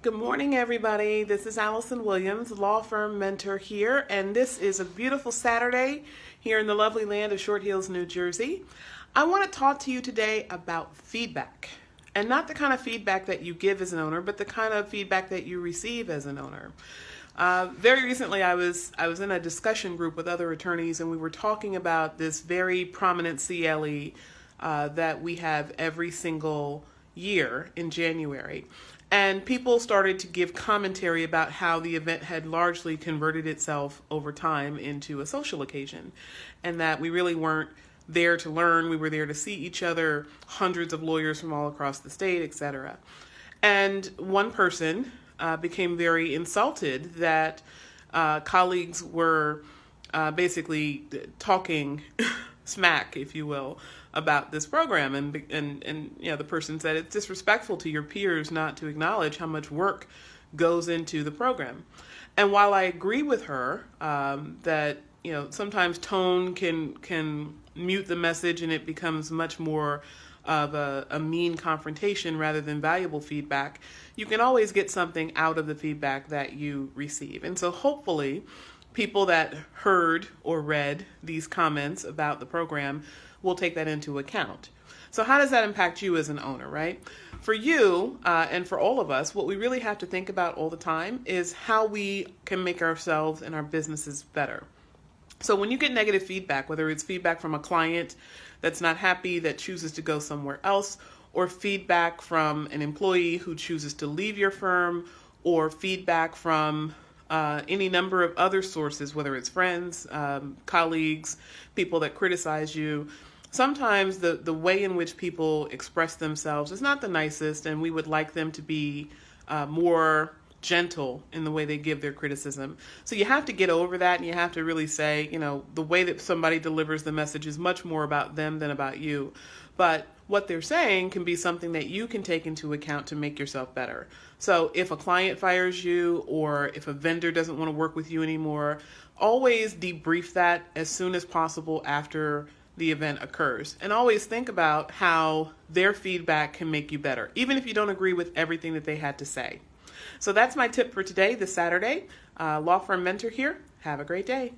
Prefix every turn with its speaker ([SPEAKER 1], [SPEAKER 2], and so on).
[SPEAKER 1] Good morning, everybody. This is Allison Williams, law firm mentor here, and this is a beautiful Saturday here in the lovely land of Short Hills, New Jersey. I want to talk to you today about feedback, and not the kind of feedback that you give as an owner, but the kind of feedback that you receive as an owner. Very recently, I was in a discussion group with other attorneys, and we were talking about this very prominent CLE that we have every single year in January. And people started to give commentary about how the event had largely converted itself over time into a social occasion, and that we really weren't there to learn. We were there to see each other, hundreds of lawyers from all across the state, etc. And one person became very insulted that colleagues were basically talking smack, if you will, about this program, and the person said it's disrespectful to your peers not to acknowledge how much work goes into the program. And while I agree with her that sometimes tone can mute the message and it becomes much more of a mean confrontation rather than valuable feedback, you can always get something out of the feedback that you receive. And so hopefully people that heard or read these comments about the program will take that into account. So how does that impact you as an owner, right? For you and for all of us, what we really have to think about all the time is how we can make ourselves and our businesses better. So when you get negative feedback, whether it's feedback from a client that's not happy, that chooses to go somewhere else, or feedback from an employee who chooses to leave your firm, or feedback from any number of other sources, whether it's friends, colleagues, people that criticize you, sometimes the way in which people express themselves is not the nicest, and we would like them to be more gentle in the way they give their criticism. So you have to get over that, and you have to really say, the way that somebody delivers the message is much more about them than about you. But what they're saying can be something that you can take into account to make yourself better. So if a client fires you, or if a vendor doesn't want to work with you anymore, always debrief that as soon as possible after the event occurs. And always think about how their feedback can make you better, even if you don't agree with everything that they had to say. So that's my tip for today, this Saturday. Law firm mentor here. Have a great day.